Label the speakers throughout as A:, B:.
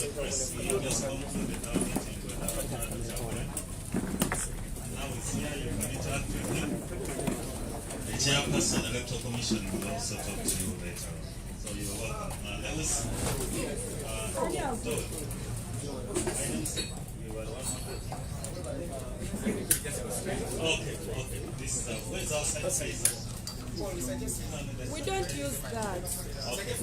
A: the press, we just concluded our meeting with Robert Kyagulanyi. And now it's here, you can interact with him. The chairperson, Electoral Commission, will also talk to you later on. So you're welcome. Lewis, Okay. This is where's our sanitizer?
B: We don't use that.
A: Okay.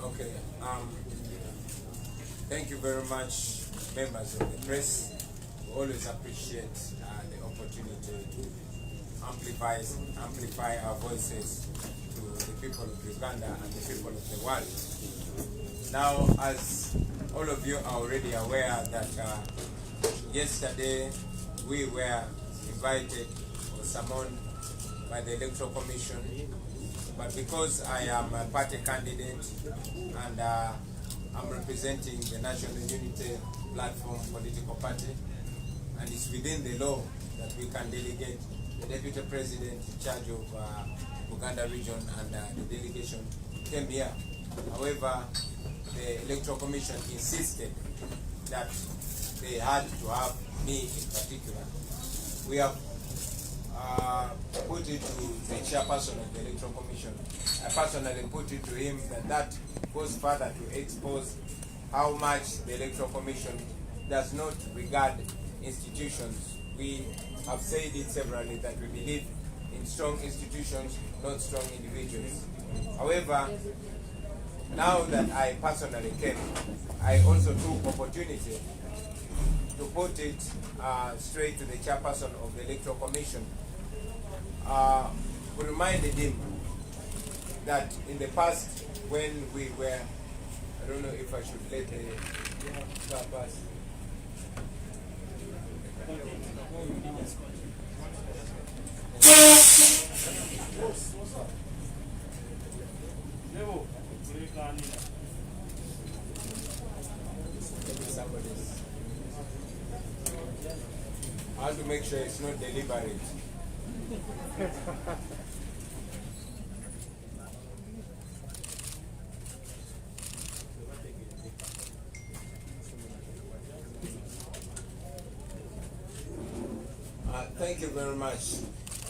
C: Okay, thank you very much, members of the press. We always appreciate the opportunity to amplify our voices to the people of Uganda and the people of the world. Now, as all of you are already aware that yesterday we were invited or summoned by the Electoral Commission, but because I am a party candidate and I'm representing the National Unity Platform political party, and it's within the law that we can delegate the Deputy President in charge of Uganda region, and the delegation came here. However, the Electoral Commission insisted that they had to have me in particular. We have put it to the chairperson of the Electoral Commission. I personally put it to him that goes further to expose how much the Electoral Commission does not regard institutions. We have said it severally that we believe in strong institutions, not strong individuals. However, now that I personally came, I also took opportunity to put it straight to the chairperson of the Electoral Commission. We reminded him that in the past, when we were, I don't know if I should let the car pass. I have to make sure it's not deliberate. Thank you very much.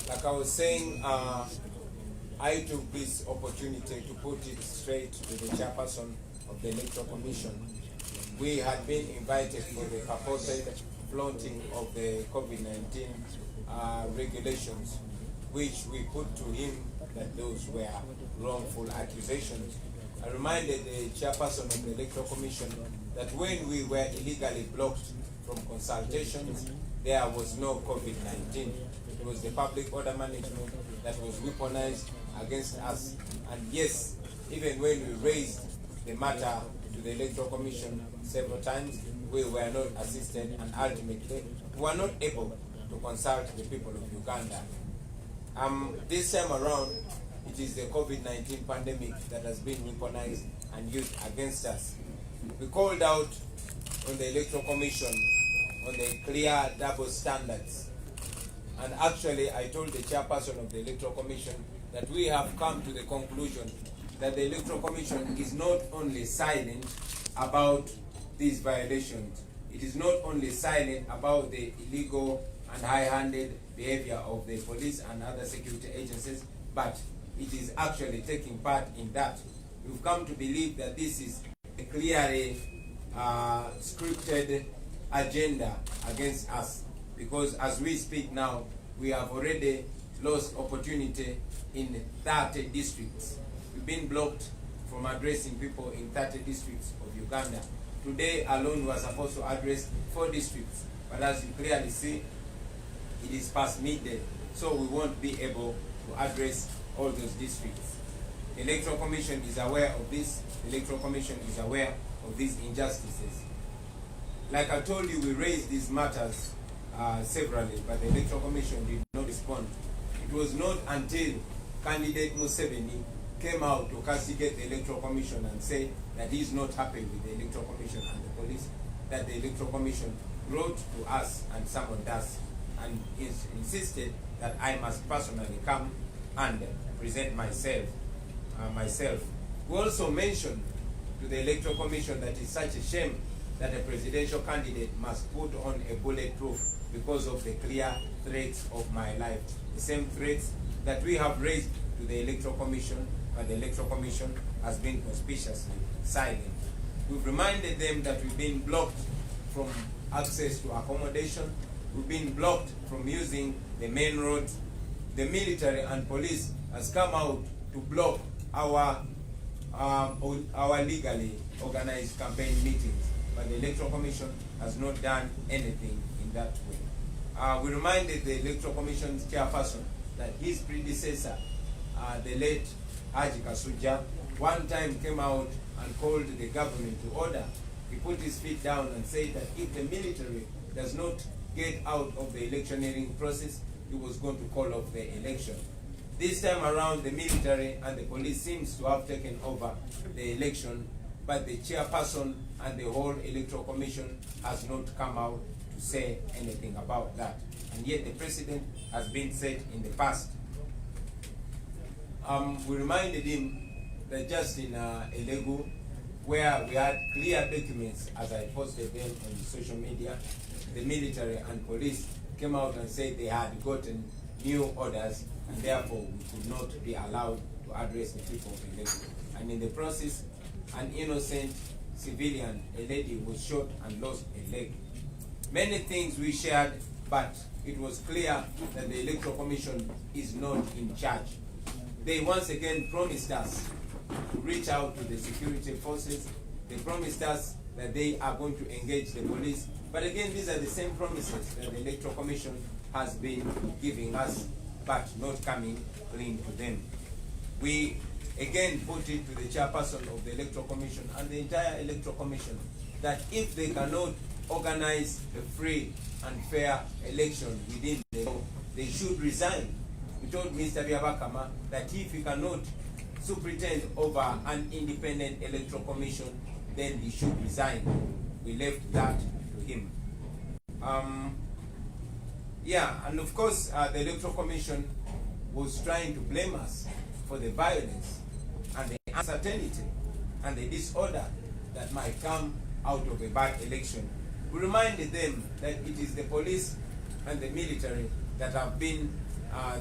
C: Like I was saying, I took this opportunity to put it straight to the chairperson of the Electoral Commission. We had been invited for the purported flaunting of the COVID-19 regulations, which we put to him that those were wrongful accusations. I reminded the chairperson of the Electoral Commission that when we were illegally blocked from consultations, there was no COVID-19. It was the public order management that was weaponized against us. And yes, even when we raised the matter to the Electoral Commission several times, we were not assisted, and ultimately we were not able to consult the people of Uganda. This time around, it is the COVID-19 pandemic that has been weaponized and used against us. We called out on the Electoral Commission on the clear double standards. And actually, I told the chairperson of the Electoral Commission that we have come to the conclusion that the Electoral Commission is not only silent about these violations, it is not only silent about the illegal and high-handed behavior of the police and other security agencies, but it is actually taking part in that. We've come to believe that this is a clearly scripted agenda against us, because as we speak now, we have already lost opportunity in 30 districts. We've been blocked from addressing people in 30 districts of Uganda. Today alone we are supposed to address 4 districts, but as you clearly see, it is past midday, so we won't be able to address all those districts. The Electoral Commission is aware of this. The Electoral Commission is aware of these injustices. Like I told you, we raised these matters severally, but the Electoral Commission did not respond. It was not until candidate Museveni came out to castigate the Electoral Commission and say that he is not happy with the Electoral Commission and the police, that the Electoral Commission wrote to us and summoned us and insisted that I must personally come and present myself. We also mentioned to the Electoral Commission that it's such a shame that a presidential candidate must put on a bulletproof because of the clear threats of my life. The same threats that we have raised to the Electoral Commission, but the Electoral Commission has been conspicuously silent. We've reminded them that we've been blocked from access to accommodation. We've been blocked from using the main roads. The military and police has come out to block our legally organized campaign meetings, but the Electoral Commission has not done anything in that way. We reminded the Electoral Commission's chairperson that his predecessor, the late Haji Kasuja, one time came out and called the government to order. He put his feet down and said that if the military does not get out of the electioneering process, he was going to call off the election. This time around, the military and the police seems to have taken over the election, but the chairperson and the whole Electoral Commission has not come out to say anything about that. And yet the precedent has been set in the past. We reminded him that just in Elegu, where we had clear documents, as I posted them on the social media, the military and police came out and said they had gotten new orders and therefore we could not be allowed to address the people of Elegu. And in the process, an innocent civilian, a lady, was shot and lost a leg. Many things we shared, but it was clear that the Electoral Commission is not in charge. They once again promised us to reach out to the security forces. They promised us that they are going to engage the police. But again, these are the same promises that the Electoral Commission has been giving us, but not coming clean to them. We again put it to the chairperson of the Electoral Commission and the entire Electoral Commission that if they cannot organize a free and fair election within the law, they should resign. We told Mr. Byabakama that if he cannot superintend over an independent Electoral Commission, then he should resign. We left that to him. And of course, the Electoral Commission was trying to blame us for the violence and the uncertainty and the disorder that might come out of a bad election. We reminded them that it is the police and the military that have been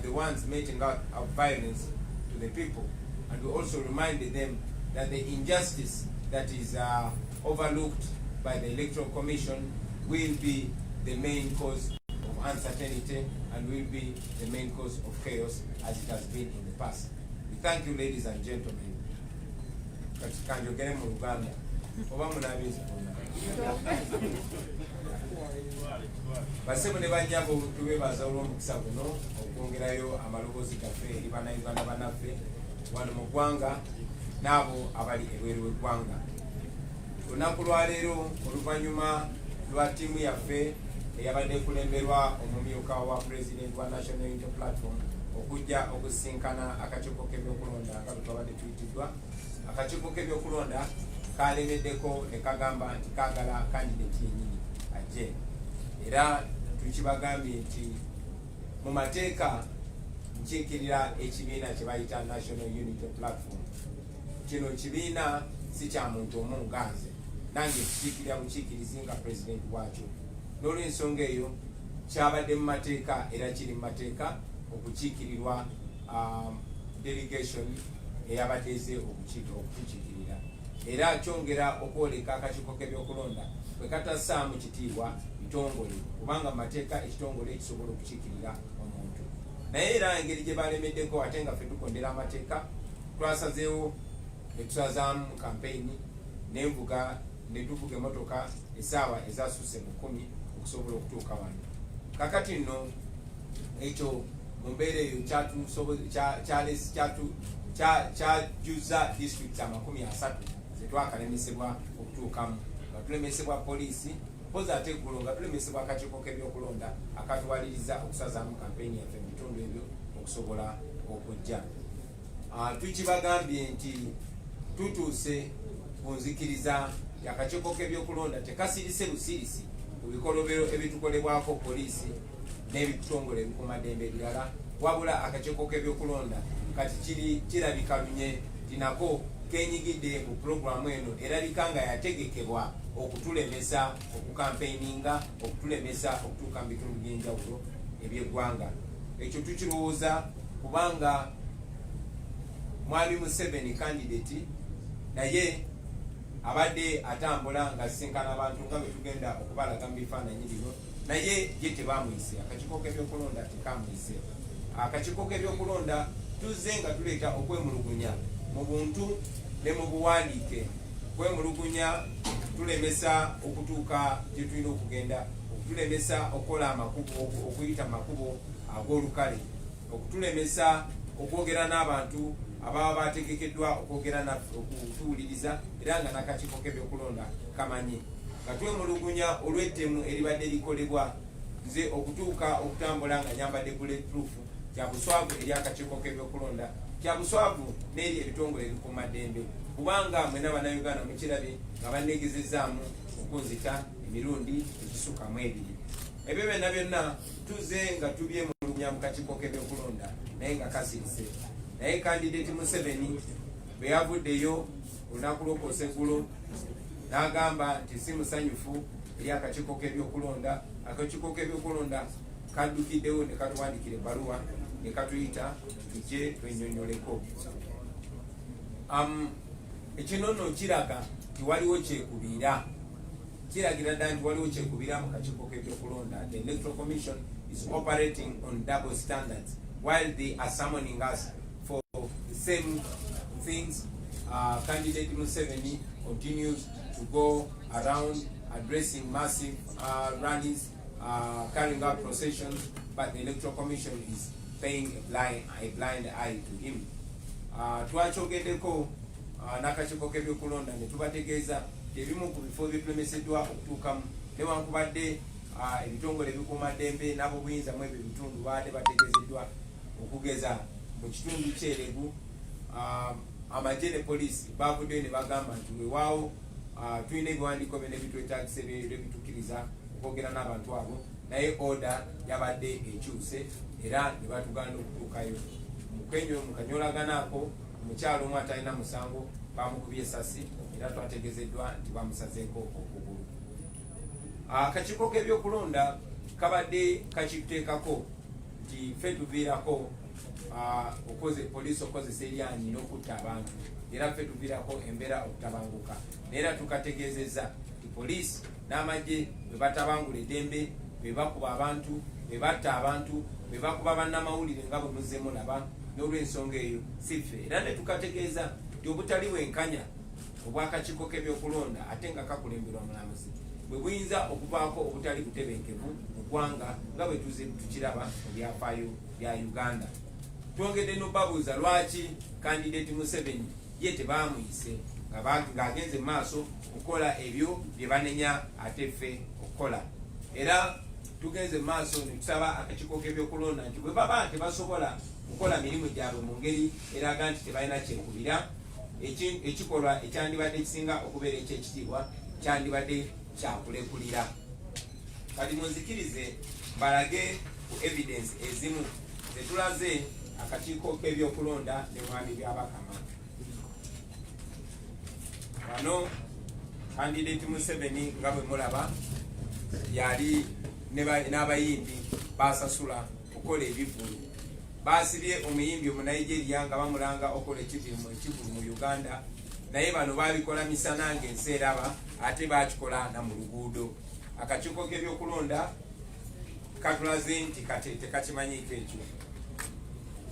C: the ones meting out of violence to the people. And we also reminded them that the injustice that is overlooked by the Electoral Commission will be the main cause of uncertainty and will be the main cause of chaos as it has been in the past. We thank you, ladies and gentlemen. Basebo ne banyabo tubebaza olw'omukisa guno okwongerayo amaloboozi gaffe eri bannayuganda bannaffe wano mu ggwanga n'abo abali ebweru w'eggwanga. Olunaku lwaleero oluvannyuma lwa ttiimu yaffe eyabadde ekulemberwa omumyuka wa President wa National Unity Platform okujja okusinkana akakiiko k'ebyokulonda nga twabadde tuyitiddwa. Akakiiko k'ebyokulonda kalemeddeko ne kagamba nti kaagala kandidate yennyini ajje. Era tukibagambye nti mu mateeka nkiikirira ekibiina kye bayita National Unity Platform. Kino kibiina si kya muntu omu nganze, nange kikiikirira bukiikirizi nga president wakyo. N'olw'ensonga eyo kyabadde mu mateeka era kiri mu mateeka okukiikirirwa delegation eyabadeze okukiikirira era kyongera okwoleka akakiiko k'ebyokulonda bwe katassaamu kitiibwa bitongole kubanga mu mateeka ekitongole kisobola okukiikirira omuntu naye era engeri gye balemeddeko ate nga ffe tukondera amateeka twasazeewo ne tusazaamu kampeyini n'envuga ne tuvuga emmotoka essaawa ezasusse mu 10 okusobola okutuuka wano kakati nno ekyo mu mbeera eyo kyajuza district 30 zetwakalemesebwa okutuukamu nga tulemesebwa poliisi pozi ate eggulo nga tulemesebwa akakiiko k'ebyokulonda akatuwaliriza okusazaamu kampeyini yaffe mu bitundu ebyo okusobola okujja. Tukibagambye nti tutuuse ku nzikiriza y'akakiiko k'ebyokulonda tekasirise busirisi ku bikolobero ebitukolebwako poliisi n'ebitongole ebikuumaddembe ebirala wabula akakiiko k'ebyokulonda kati kirabika lunye tinako kenyigidde mu pulogulaamu eno erabika nga yategekebwa okutulemesa okukampeininga okutulemesa okutuuka mu bitundu by'enjawulo eby'eggwanga. Ekyo tukirowooza kubanga mwami Museveni candidate naye abadde atambula nga asinkana abantu nga bwe tugenda okubalaga mu bifaananyi bino naye ye tebamwise akakiiko k'ebyokulonda tekamwise. Akakiiko k'ebyokulonda tuzze nga tuleeta okwemulugunya mu buntu ne mu buwandiike. Kwemulugunya tulemesa okutuuka gye tulina okugenda, okutulemesa okukola amakubo, okuyita makubo ag'olukale, okutulemesa okwogera n'abantu ababa bategekeddwa okwogera naffe okutuwuliriza era nga n'akakiiko k'ebyokulonda kamanyi nga twemulugunya olw'ettemu eribadde likolebwa nze okutuuka okutambula nga nyambadde bulletproof kya buswavu eri akakiiko k'ebyokulonda, kya buswavu n'eri ebitongole ebikuumaddembe kubanga mwena bannayuganda mukirabye nga bannegezezzaamu okunzita emirundi egisuka mu 2. Ebyo byonna byonna tuzze nga tubyemulugunya mu kakiiko k'ebyokulonda naye nga kasirise. Naye candidate Museveni bwe yavuddeyo olunaku lw'okwosa eggulo n'agamba nti si musanyufu eri akakiiko k'ebyokulonda. Akakiiko k'ebyokulonda kaddukiddewo ne katuwandikira ebbaluwa ne katuyita tujje twenyonyoleko. Ekino nno kiraga nti waliwo kyekubiira, kiragira ddala nti waliwo kyekubiira mu kakiiko k'ebyokulonda. The Electoral Commission is operating on double standards while they are summoning us for the same things. Candidate Museveni continues to go around addressing massive rallies, carrying out processions, but the Electoral Commission is paying a blind eye to him. Twakyogeddeko n'akakiiko k'ebyokulonda ne tubategeeza ebimu ku bifo byetulemeseddwa okutuukamu newankubadde ebitongole ebikuumaddembe n'abo buyinza mu ebyo ebitundu baadde bategeezeddwa okugeza mu kitundu ky'Eregu. Amagye ne poliisi baavuddeyo ne bagamba nti weewaawo tulina ebiwandiiko byonna ebitwetagisa ebitukkiriza okwogera n'abantu abo, naye order yabadde ekyuse era ne batuganda okutuukayo. Mu kanyolaganaako omukyalo omu atalina musango bamukubye essasi era twategezeddwa nti bamusazeeko okugulu. Akakiiko k'ebyokulonda kabadde kakiteekako nti ffe tuviirako poliisi okozesa eryanyi n'okutta abantu era ffe tuviirako embeera okutabanguka. Era tukategeezezza nti poliisi n'amagye bwe batabangula eddembe, bwe bakuba abantu, bwe batta abantu, bwe bakuba bannamawulire nga bwe muzze mulaba, n'olw'ensonga eyo si ffe. Era ne tukategeeza nti obutali bwenkanya obw'akakiiko k'ebyokulonda ate nga kakulemberwa mulamuzi bwe buyinza okuvaako obutali butebenkevu mu ggwanga nga bwe tuzze tukiraba mu byafaayo bya Uganda. Twongedde n'obabuuza lwaki candidate Museveni ye tebamuyise ng'agenze mu maaso okukola ebyo bye banenya ate ffe okukola. Era tugenze mu maaso ne tusaba akakiiko k'ebyokulonda nti bwe baba tebasobola kukola mirimu gyabwe mu ngeri eraga nti tebalina kyekubira, ekikolwa ekyandibadde kisinga okubeera ekyekitiibwa kyandibadde kyakulekulira. Kati munzikirize balage ku evidence ezimu zetulaze akakiiko k'ebyokulonda ne mwami Byabakama. Wano candidate Museveni nga bwe mulaba yali n'abayimbi basasula okukola ebivulu basibye omuyimbi Omunigeria nga bamulanga okola ekivulu mu Uganda, naye bano babikola misana ng'ensi eraba ate bakikola na mu luguudo. Akakiiko k'ebyokulonda katulaze nti kate tekakimanyiiko ekyo.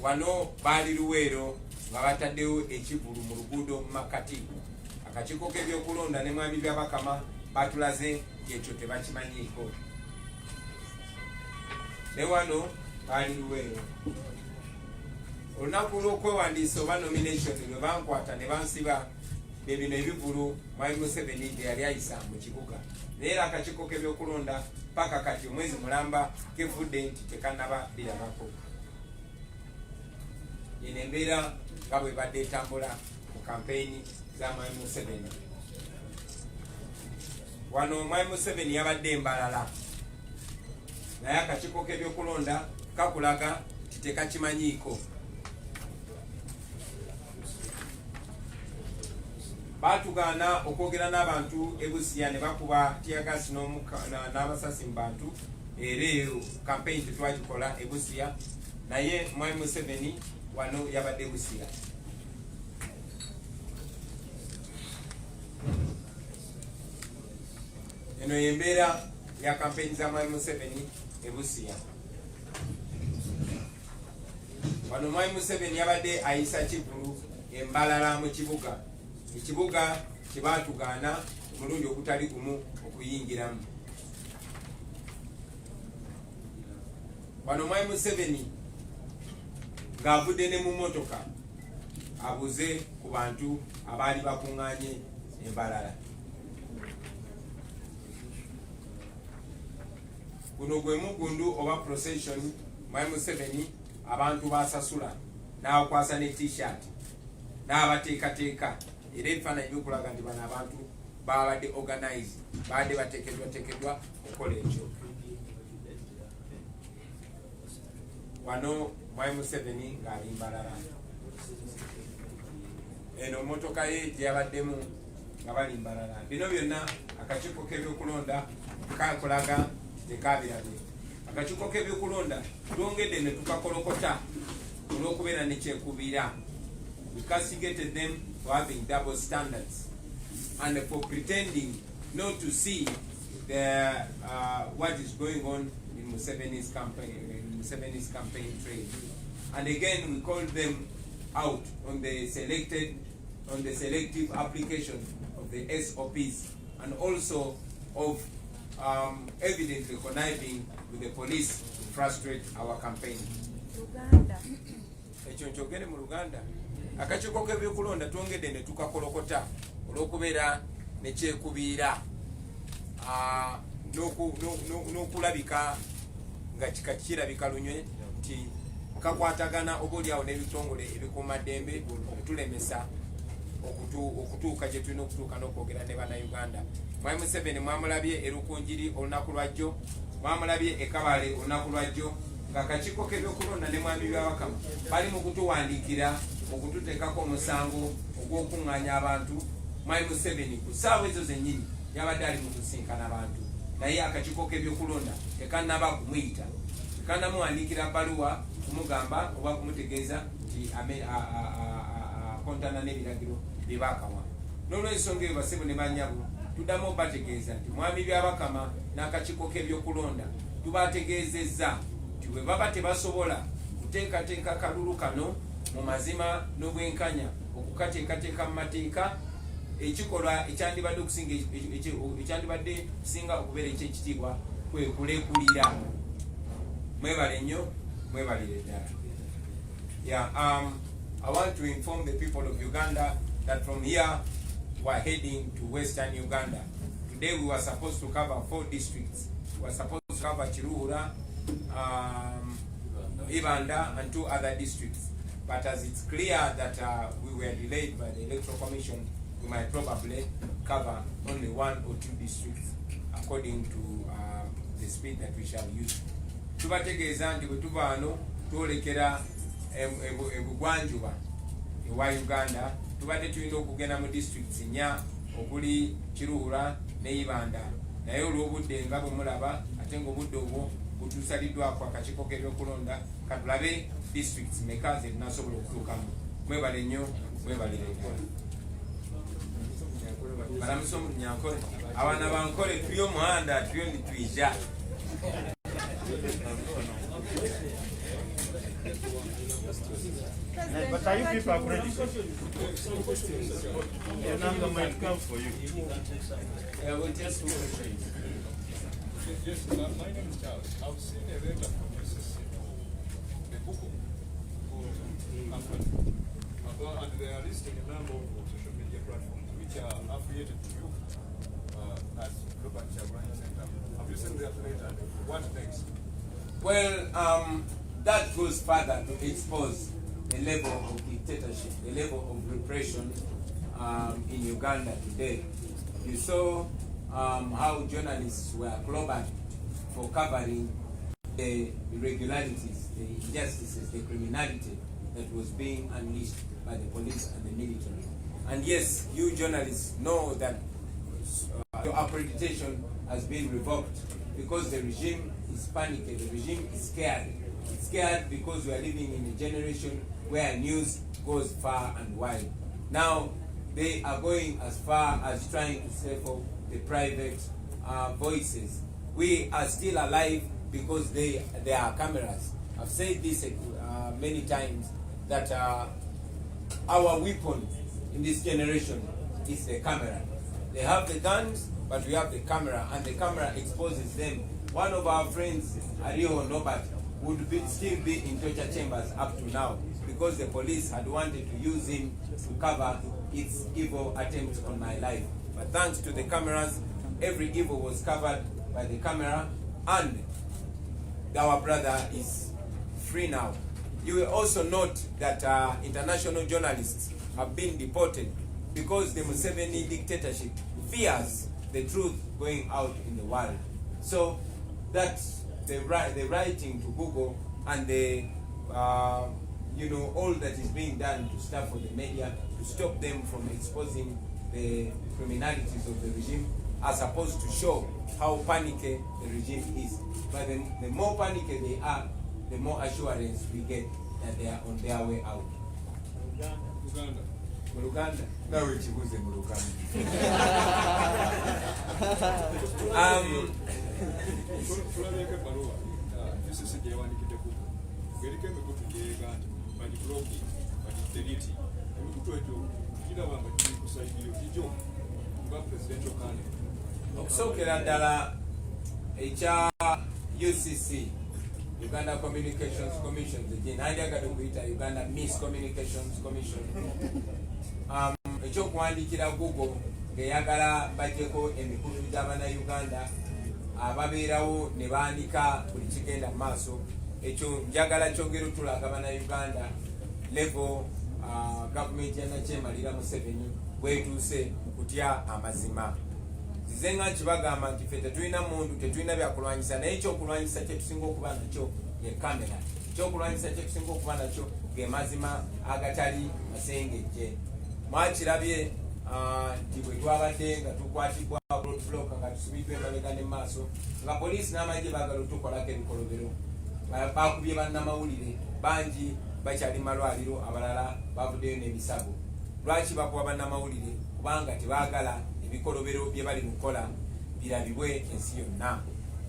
C: Wano baali Luweero nga bataddewo ekivulu mu luguudo mu Makati. Akakiiko k'ebyokulonda ne mwami Byabakama batulaze nti ekyo tebakimanyiiko. Ne wano baali Luweero. Olunaku lw'okwewandiisa oba nomination lwe bankwata ne bansiba bino ebivulu mwami Museveni bye yali ayisa mu kibuga. Naye era akakiiko k'ebyokulonda paka kati omwezi mulamba kevudde nti tekannaba birabako. Eno embeera nga bwe badde etambula mu kampeyini za mwami Museveni. Wano mwami Museveni yabadde Mbalala, naye akakiiko k'ebyokulonda kakulaga nti tekakimanyiiko. Batugaana okwogera n'abantu ebusiya ne bakuba tiagasi n'abasasi mu bantu. Era campaign tetwagikola ebusiya, naye mwami Museveni wano yabadde Busiya. Eno yembeera ya campaign za mwami Museveni ebusiya. Wano mwami Museveni yabadde ayisa kivulu Mbalala mu kibuga. Ekibuga kyebatugaana omulundi ogutali gumu okuyingiramu. Wano mwami Museveni ng'avudde ne mu motoka abuze ku bantu abaali bakuŋŋaanye Mbalala. Guno gwe mugundu oba procession mwami Museveni abantu basasula n'akwasa ne t-shirt n'abateekateeka. Era ebifaananyi bikulaga nti bano abantu babadde organized, babadde bateekeddwa okukola ekyo. Wano mwami Museveni ng'ali Mbalala. Eno motoka ye gye yabaddemu nga bali Mbalala. Bino byonna akakiiko k'ebyokulonda kakulaga tekabirabye. Akakiiko k'ebyokulonda twongedde ne tukakolokota olw'okubeera ne kyekubira. We castigated them for having double standards and for pretending not to see what is going on in Museveni's campaign trail. And again, we called them out on the selective application of the SOPs and also of evidently conniving with the police to frustrate our campaign.
B: Uganda.
C: Ekyonkyogere mu Luganda. Akakiiko k'ebyokulonda twongedde ne tukakolokota olw'okubeera ne kyekubiira n'okulabika nga kirabika lunywe nti kakwatagana oboolyawo n'ebitongole ebikuumaddembe okutulemesa okutuuka gye tulina okutuuka n'okwogera ne bannayuganda. Mwami Museveni mwamulabye e Rukunjiri olunaku lwajjo, mwamulabye e Kabale olunaku lwajjo, ng'akakiiko k'ebyokulonda ne mwami Byabakama bali mu kutuwandiikira okututeekako omusango ogw'okuŋŋaanya abantu. Mwami Museveni ku ssaawa ezo zennyini yabadde ali mu kusinkana abantu, naye akakiiko k'ebyokulonda tekannaba kumuyita, tekannamuwandiikira bbaluwa kumugamba oba kumutegeeza nti kontana n'ebiragiro bye baakawa. N'olw'ensonga eyo basebo ne banyabo tuddamu obategeeza nti mwami Byabakama n'akakiiko k'ebyokulonda tubategeezezza nti bwe baba tebasobola kuteekateeka kalulu kano mu mazima n'obwenkanya okukateekateeka mu mateeka, ekikolwa ekyandibadde kusinga okubeera eky'ekitiibwa kwe kulekulira. Mwebale nnyo, mwebalire ddala. I want to inform the people of Uganda that from here we are heading to Western Uganda. Today we were supposed to cover 4 districts. We were supposed to cover Chiruhura, Ibanda, and 2 other districts. But as it's clear that we were delayed by the Electoral Commission, we might probably cover only 1 or 2 districts according to the speed that we shall use. Tubategeeza nti bwe tuva wano twolekera ebugwanjuba ewa Uganda, tubadde tulina okugenda mu districts 4 okuli Kiruhura ne Ibanda, naye olw'obudde nga bwe mulaba ate ng'obudde obwo butusaliddwako akakiiko k'ebyokulonda katulabe districts meka ze nasobola okutuukamu. Mwebale nnyo, mwebalire nnyo. Balamusa omuntu Nyankole. Abaana bankole tuli omuhanda tuli nitwija.
D: But are you people ready? Your number might come for you.
C: Yeah, we'll just move the train.
E: Yes, my name is Charles. I've seen a letter from SSC, the book company, and they are listing a number of social media platforms which are affiliated to you as Robert Kyagulanyi Center. Have you seen their letter? What next?
C: Well, that goes further to expose the level of dictatorship, the level of repression in Uganda today. You saw how journalists were clobbered for covering the irregularities, the injustices, the criminality that was being unleashed by the police and the military. And yes, you journalists know that your accreditation has been revoked because the regime is panicked, the regime is scared. It's scared because we are living in a generation where news goes far and wide. Now, they are going as far as trying to stifle the private voices. We are still alive because there are cameras. I've said this many times that our weapon in this generation is the camera. They have the guns, but we have the camera, and the camera exposes them. One of our friends, Ariho Nobat, would still be in torture chambers up to now because the police had wanted to use him to cover its evil attempts on my life. But thanks to the cameras, every evil was covered by the camera, and our brother is free now. You will also note that international journalists have been deported because the Museveni dictatorship fears the truth going out in the world. So that's the writing to Google and the all that is being done to stop for the media to stop them from exposing the criminalities of the regime are supposed to show how panicky the regime is. But the more panicky they are, the more assurance we get that they are on their way out.
E: Uganda.
C: Uganda. No, which was in Uganda.
E: Tulabeko ebbaluwa FCC gyewandiikidde kuko ng'eriko emikutu gy'Uganda bagibulooki bagideliti emikutu egyo giraba nga giri ku sayidi yo nga presidential candidate.
C: Okusookera ddala ekya UCC, Uganda Communications Commission, najagala okuyita Uganda Miss Communications Commission, ekyokuwandiikira Google ng'eyagala bajjeko emikutu gy'Abannayuganda ababeerawo ne baandika buli kigenda mu maaso. Ekyo njagala kyogera otulaga Bannayuganda level gavumenti ya Nakyemalira Museveni bwetuuse kutya amazima. Nze nga kibagamba nti ffe tetulina muntu, tetulina byakulwanyisa, naye ekyokulwanyisa kyetusinga okuba nakyo ye kamera. Ekyokulwanyisa kyetusinga okuba nakyo ge mazima agatali masengejje. Mwakirabye nti bwe twabadde nga tukwatibwa roadblock nga tusibiddwa emabega ne maaso nga poliisi n'amagye baagala otukolako ebikolobero. Bakubye bannamawulire bangi bakyali malwaliro, abalala bavuddeyo n'ebisago. Lwaki bakuba bannamawulire? Kubanga tebaagala ebikolobero bye bali mukola birabibwe ensi yonna.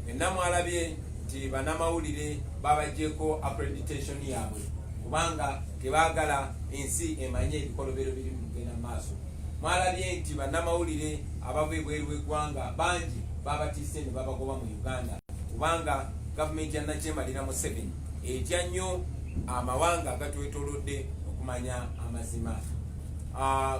C: Enna mwalabye nti bannamawulire babaggyeko accreditation yaabwe kubanga tebaagala ensi emanye ebikolobero biri mugenda maaso. Mwalabye nti bannamawulire abava ebweru w'eggwanga bangi babatiise ne babagoba mu Uganda kubanga gavumenti ya Nakyemalira Museveni etya nnyo amawanga agatwetoolodde okumanya amazima.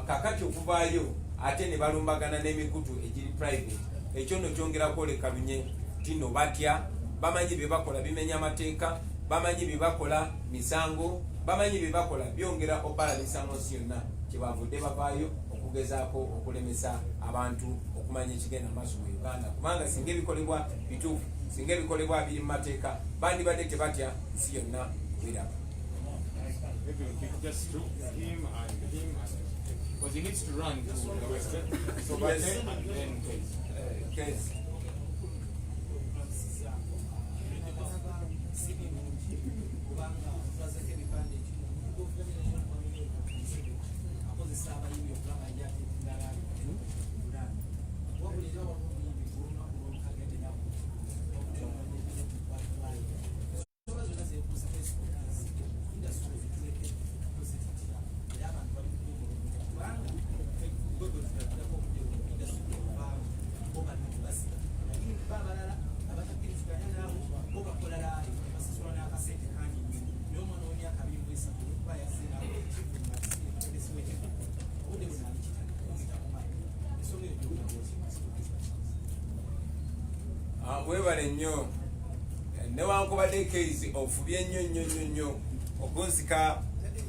C: Kakati okuvaayo ate ne balumbagana n'emikutu egiri private, ekyo nno kyongera kwoleka lunye nti nno batya, bamanyi bye bakola bimenya amateeka, bamanyi bye bakola misango, bamanyi bye bakola byongera opalamisa mu nsi yonna. Kyebavudde bavaayo okugezaako okulemesa abantu okumanya ekigenda maaso mu Uganda kubanga singa ebikolebwa bituufu, singa ebikolebwa biri mu mateeka, bandibadde tebatya nsi yonna kubiraba.
D: Maybe we can just do him and because he needs to run to the western. So
C: Yes.
D: and then
C: Case. Webale nnyo newankubadde case ofubye nnyo okunzika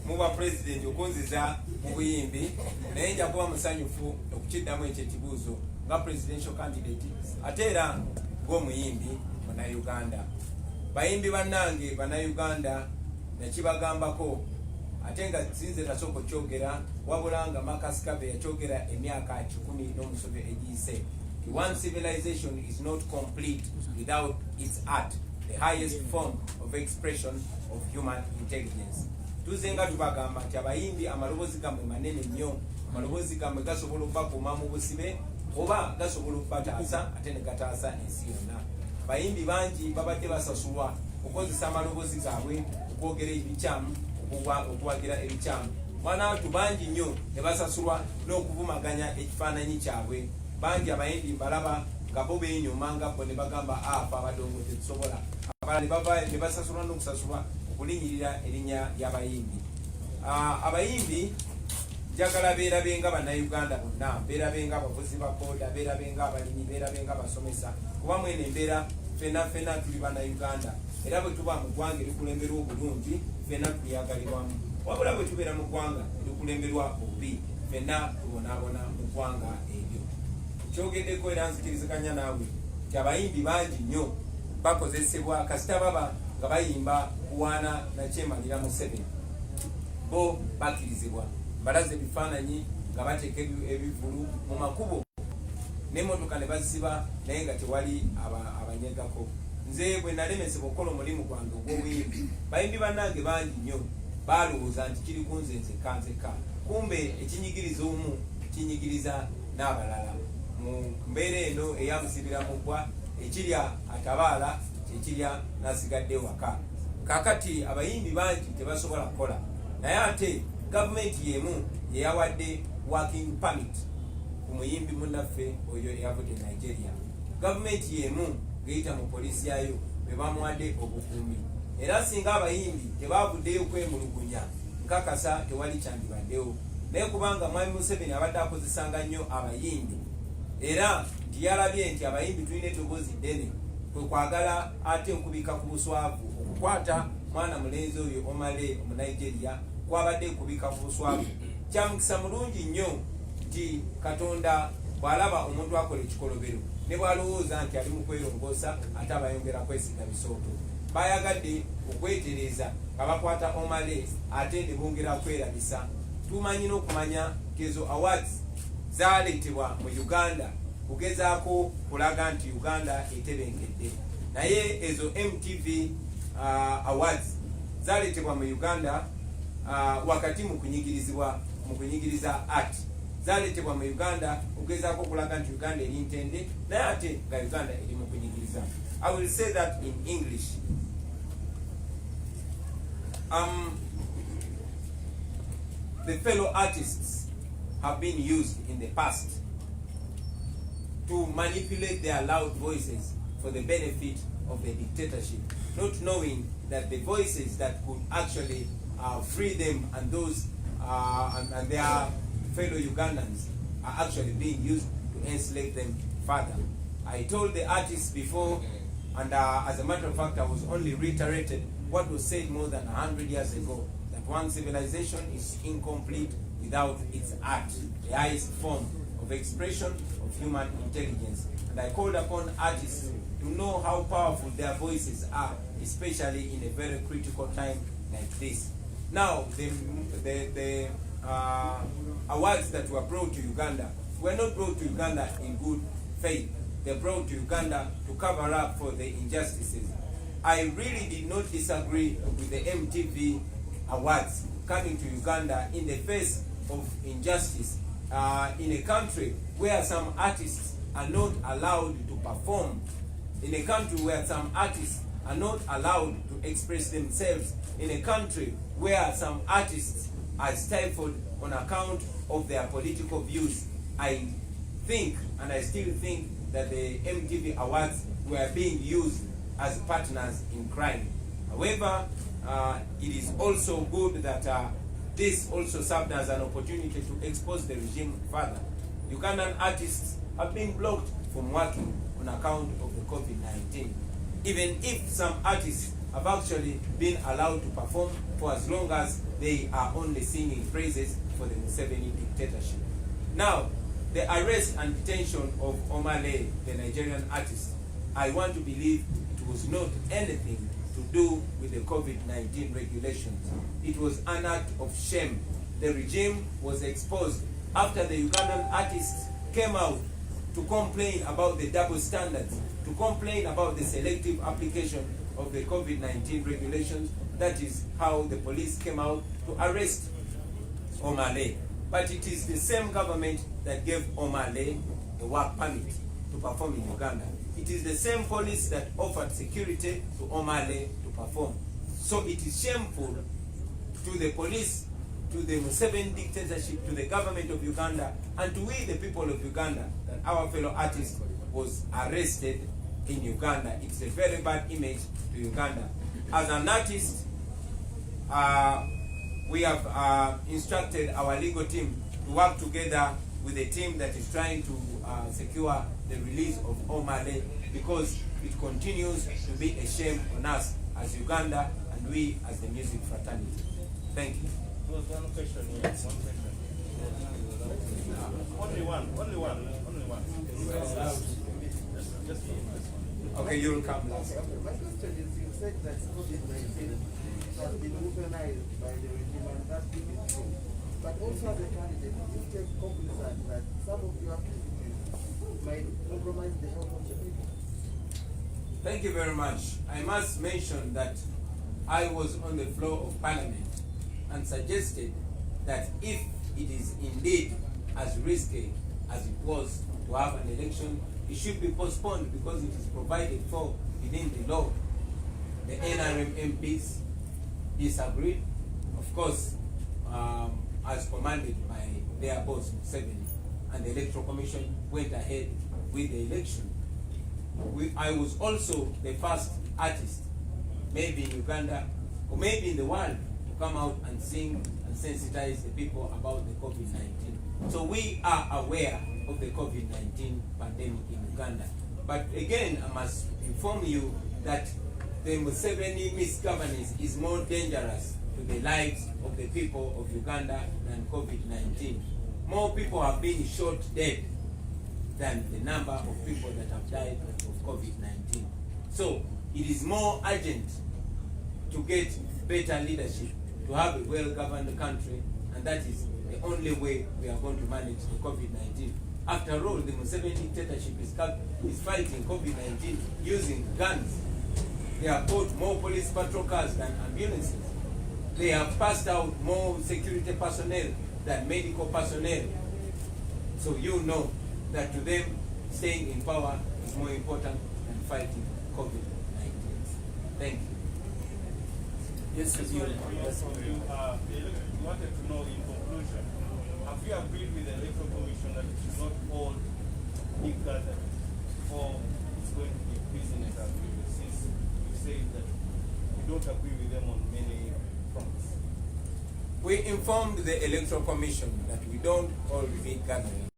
C: muba president okunziza mu buyimbi naye nja kuba musanyufu okukiddamu ekyo ekibuuzo nga presidential candidate ate era ng'omuyimbi Munnayuganda. Bayimbi bannange Bannayuganda nakibagambako ate nga sinze nasooka okyogera wabula nga Marcus Garvey yakyogera emyaka 10 egiyise. One civilization is not complete without its art, the highest form of expression of human intelligence. Tuzenga tubagamba nti abayimbi amaloboozi gammwe manene nnyo, amaloboozi gammwe gasobola okubakuuma mu busibe oba gasobola okubataasa ate ne gataasa ensi yonna. Abayimbi bangi babadde basasulwa okukozesa amaloboozi gaabwe okwogera ebikyamu, okuwagira ebikyamu. Bantu bangi nnyo ne basasulwa n'okuvumaganya ekifaananyi kyabwe. Bangi abayimbi mbalaba nga bo beenyuma nga bo ne bagamba afa abadongo tetusobola. Abalala ne basasulwa n'okusasulwa okulinyirira erinnya ly'abayimbi. Abayimbi njagala beerabenga Bannayuganda bonna, beerabenga abavuzi ba booda, beerabenga abalimi, beerabenga abasomesa, kuba mwene embeera ffenna tuli Bannayuganda. Era bwe tuba mu ggwanga erikulemberwa obulungi ffenna tuyagalirwamu, wabula bwe tubeera mu ggwanga erikulemberwa obubi ffenna tubonaabona mu ggwanga eryo. Kyogeddeko era nzikiriziganya naawe nti abayimbi bangi nnyo bakozesebwa kasita baba nga bayimba kuwaana nakyemalira Museveni, bo bakkirizibwa balaze ebifaananyi nga bateeka ebivulu mu makubo n'emmotoka ne bazisiba naye nga tewali abanyegako. Nze bwe nalemesebwa okukola omulimu gwange ogw'obuyimbi, bayimbi bannange bangi nnyo balowooza nti kiri ku nze nzekka, kumbe ekinyigiriza omu kinyigiriza n'abalala. Mu mbeera eno eyamusibira mu ggwa, ekirya atabaala kyekirya n'asigadde waka. Kaakati abayimbi bangi tebasobola kukola, naye ate gavumenti y'emu yeyawadde working permit ku muyimbi munnaffe oyo eyavudde Nigeria. Gavumenti y'emu ng'eyita mu poliisi yayo be bamuwadde obukuumi. Era singa abayimbi tebaavuddeyo kwemulugunya, nkakasa tewali kyandibaddewo. Naye kubanga Mwami Museveni abadde akozesanga nnyo abayimbi, era nti yalabye nti abayimbi tulina eddoboozi ddene, kwe kwagala ate okubika ku buswavu, okukwata mwana mulenzi oyo Omale omu Nigeria kwabadde kubika ku buswavu. Kya mukisa mulungi nnyo nti Katonda bw'alaba omuntu akola ekikolobero ne bw'alowooza nti ali mu kweyongoosa ate abayongera kwesiga bisooto. Bayagadde okwetereeza nga bakwata Omale ate ne bongera kwerabisa. Tumanyi n'okumanya kezo awards zaaleetebwa mu Uganda kugezaako kulaga nti Uganda etebenkedde, naye ezo MTV awards zaaleetebwa mu Uganda wakati mu kunyigiriza art, zaaleetebwa mu Uganda okugezaako okulaga nti Uganda eri ntende, naye ate nga Uganda eri mu kunyigiriza. I will say that in English. The fellow artists have been used in the past to manipulate their loud voices for the benefit of the dictatorship, not knowing that the voices that could actually free them and those and their fellow Ugandans are actually being used to enslave them further. I told the artists before, and as a matter of fact, I was only reiterated what was said more than 100 years ago, that one civilization is incomplete without its art, the highest form of expression of human intelligence. And I called upon artists to know how powerful their voices are, especially in a very critical time like this. Now, the awards that were brought to Uganda were not brought to Uganda in good faith. They brought to Uganda to cover up for the injustices. I really did not disagree with the MTV awards coming to Uganda in the face of injustice in a country where some artists are not allowed to perform, in a country where some artists are not allowed to express themselves, in a country where some artists are stifled on account of their political views. I think, and I still think, that the MTV awards were being used as partners in crime. However, it is also good that this also served as an opportunity to expose the regime further. Ugandan artists have been blocked from working on account of the COVID-19. Even if some artists have actually been allowed to perform for as long as they are only singing praises for the Museveni dictatorship. Now, the arrest and detention of Omale, the Nigerian artist, I want to believe it was not anything to do with the COVID-19 regulations. It was an act of shame. The regime was exposed after the Ugandan artists came out to complain about the double standards, to complain about the selective application of the COVID-19 regulations. That is how the police came out to arrest Omale. But it is the same government that gave Omale a work permit to perform in Uganda. It is the same police that offered security to Omale to perform. So it is shameful to the police, to the Museveni dictatorship, to the government of Uganda, and to we the people of Uganda, that our fellow artist was arrested in Uganda. It's a very bad image to Uganda. As an artist, we have instructed our legal team to work together with a team that is trying to secure the release of Omale, because it continues to be a shame on us as Uganda and we as the music fraternity. Thank you.
A: There was one question here. One question. Only one. Just one.
C: Okay, you'll come last.
F: My question is, you said that COVID-19 has been weaponized by the regime, and that is true. But also as a candidate, you take cognizance that some of your activities might compromise the health of the people.
C: Thank you very much. I must mention that I was on the floor of Parliament and suggested that if it is indeed as risky as it was to have an election, it should be postponed because it is provided for within the law. The NRM MPs disagreed, of course, as commanded by their boss, Museveni, and the Electoral Commission went ahead with the election. I was also the first artist, maybe in Uganda, or maybe in the world, to come out and sing and sensitize the people about the COVID-19. So we are aware of the COVID-19 pandemic in Uganda. But again, I must inform you that the Museveni misgovernance is more dangerous to the lives of the people of Uganda than COVID-19. More people have been shot dead than the number of people that have died of COVID-19. So it is more urgent to get better leadership, to have a well-governed country, and that is the only way we are going to manage the COVID-19. After all, the Museveni dictatorship is fighting COVID-19 using guns. They have bought more police patrol cars than ambulances. They have passed out more security personnel than medical personnel. So you know that to them, staying in power is more important than fighting COVID-19. Thank you. Yes,
A: You wanted to know, in conclusion, have you agreed with the Electoral Commission that it should not hold big gatherings or it's going to be business as usual, since you say that you don't agree with them on many fronts?
C: We informed the Electoral Commission that we don't hold big gatherings.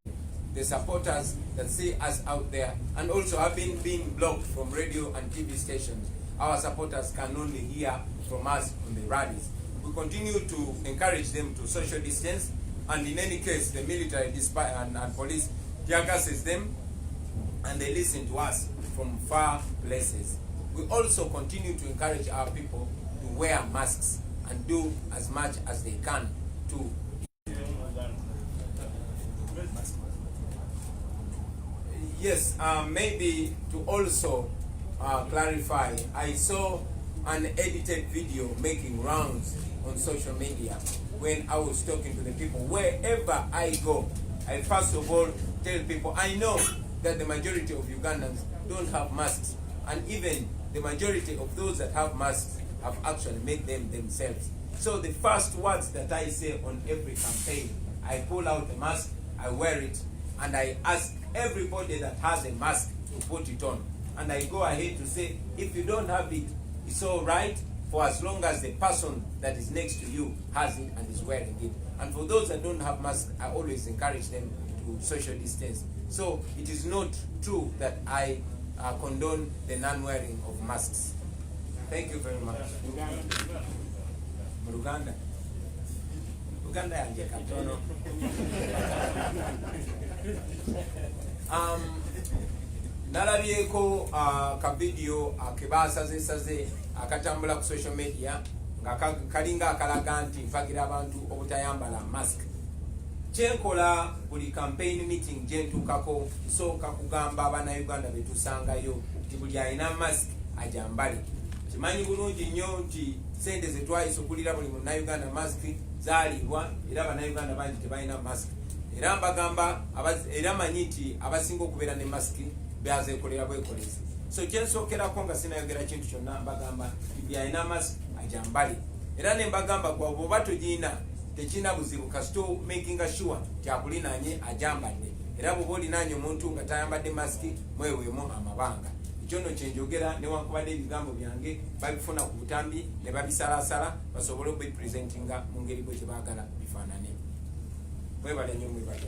C: The supporters that see us out there and also have been being blocked from radio and TV stations, our supporters can only hear from us on the rallies. We continue to encourage them to social distance, and in any case, the military and police tear gases them, and they listen to us from far places. We also continue to encourage our people to wear masks and do as much as they can to yes, maybe to also clarify, I saw an edited video making rounds on social media when I was talking to the people. Wherever I go, I first of all tell people, I know that the majority of Ugandans don't have masks, and even the majority of those that have masks have actually made them themselves. So the first words that I say on every campaign, I pull out the mask, I wear it, and I ask everybody that has a mask to put it on. And I go ahead to say, if you don't have it, it's all right, for as long as the person that is next to you has it and is wearing it. And for those that don't have masks, I always encourage them to social distance. So it is not true that I condone the non-wearing of masks. Thank you very much. Uganda. Uganda yanje katono. Nalabyeko ka video kebasaze akatambula ku social media nga kalinga akalaga nti nfagira abantu obutayambala mask. Kyenkola buli campaign meeting gyentuukako nsooka kugamba Abannayuganda betusangayo nti buli alina mask ajambale. Kimanyi bulungi nnyo nti sente ze twayisukulira buli Munnayuganda mask zaalibwa era Abannayuganda bangi tebalina mask. Era mbagamba era manyi nti abasinga okubeera ne mask byazeekolera bwekolezi. So kyensookerako nga sinayogera kintu kyonna mbagamba buli alina mask ajambale. Era ne mbagamba gwa bw'oba togiina tekina buzibu kasito making sure kyakulinanye ajambadde. Era bw'oba olinanye omuntu nga tayambadde mask mweweemu amabanga. Ekyono kyenjogera newankubadde ebigambo byange babifuna ku butambi ne babisalaasala basobole okubipresentinga mu ngeri bwe kyebaagala bifaanane. Mwebale nnyo mwebale.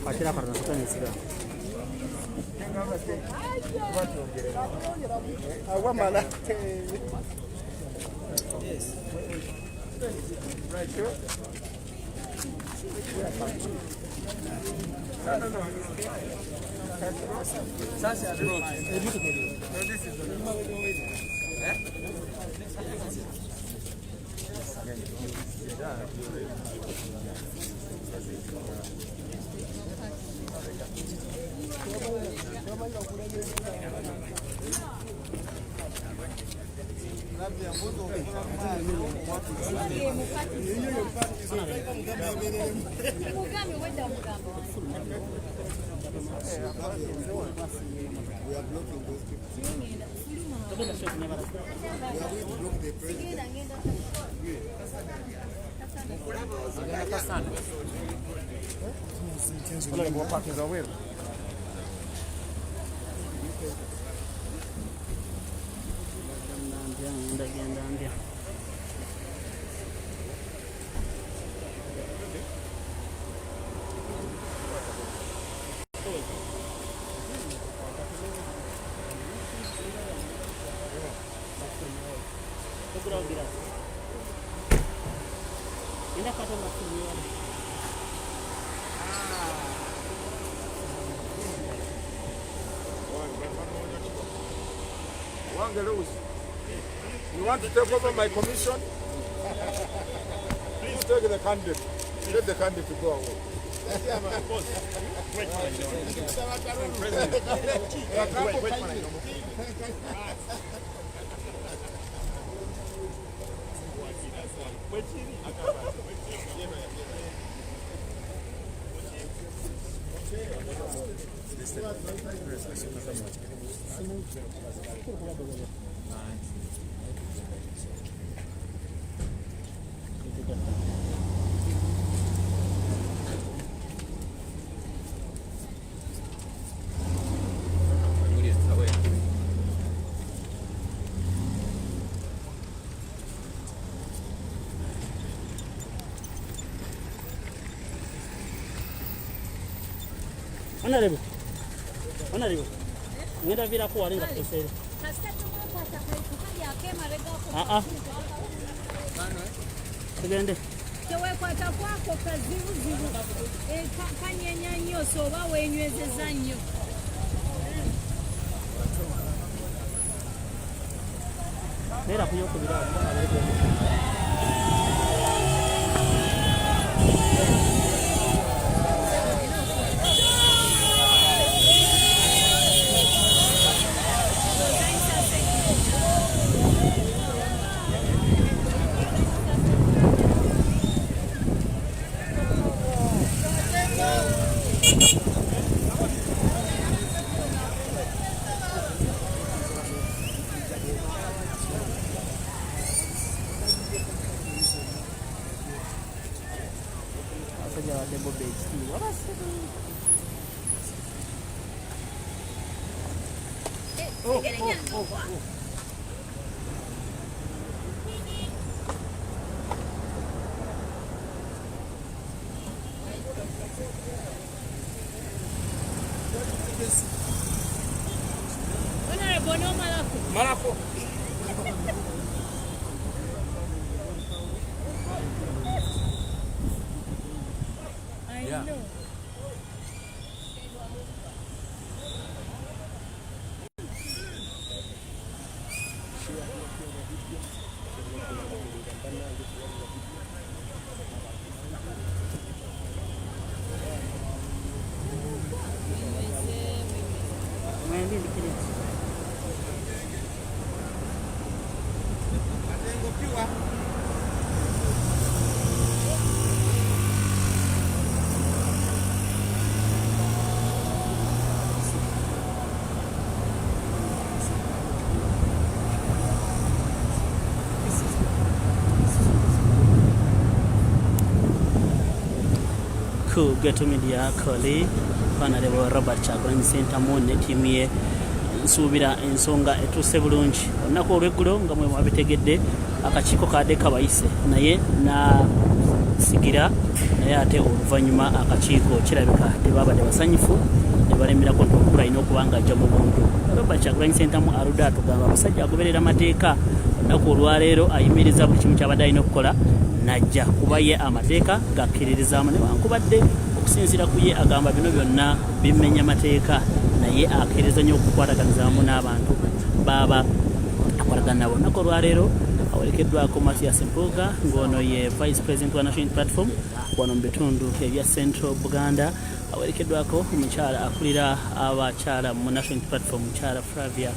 G: Akira para nosotros en ciudad.
F: Aguamala.
G: Yes.
F: Right here. No.
G: Sasa bro.
E: You want to take over my commission? Please take the candidate. Let the candidate to go away.
G: Honorable. Ngenda vira ko walinga kusera. Tugende.
B: Tewekwata kwako kazibuzibu kanyenya nnyo so oba wenywezeza nnyo.
G: Era kuyokubira. abasajja badde Bobe ekitiibwa basibu.
B: Honorable, no Malako. I know.
G: Ku Geto Media Koli Honorable Robert Kyagulanyi Ssentamu ne ttiimu ye nsuubira ensonga etuuse bulungi. Olunaku olw'eggulo nga mwe mwabitegedde akakiiko kaadde kabayise naye nasigira naye ate oluvannyuma akakiiko kirabika tebaabadde basanyufu ne balemerako nti omukulu alina okuba nga ajja mu buntu. Robert Kyagulanyi Ssentamu aludde atugamba abasajja agoberera amateeka. Olunaku olwaleero ayimiriza buli kimu kyabadde alina okukola najja kuba ye amateeka gakkiririzaamu newankubadde okusinziira ku ye agamba bino byonna bimenya amateeka naye akkiriza nnyo okukwataganizaamu n'abantu baba akolagana nabo. Olunaku olwaleero awerekeddwako Mathias Mpuuga ng'ono ye Vice President wa National Unity Platform wano mu bitundu ebya Central Buganda. Awerekeddwako omukyala akulira abakyala mu National Unity Platform mukyala Flavia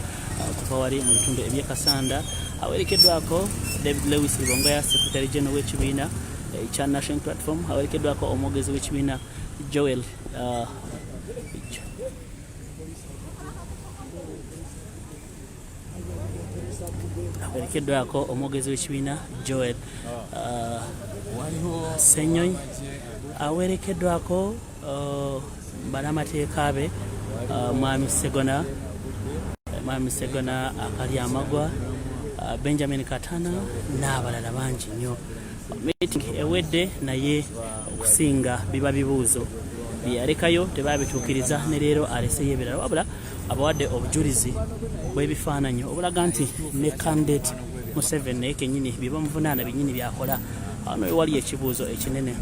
G: kuva wali mu bitundu eby'e Kasanda. Awerekeddwako David Lewis Libongaya Secretary General w'ekibiina ekya National Platform. Awerekeddwako omwogezi w'ekibiina Joel awerekeddwako omwogezi w'ekibiina Joel Senyoy. Awerekeddwako bannamateeka be Mwami Segona akali amagwa Benjamin Katana n'abalala bangi nnyo. Meeting ewedde naye okusinga biba bibuuzo byeyalekayo tebabituukiriza ne leero aleseyo ebirala wabula abawadde obujulizi bw'ebifaananyi obulaga nti ne candidate Museveni naye kennyini bye bamuvunaana byennyini byakola. Wano wewali ekibuuzo ekinene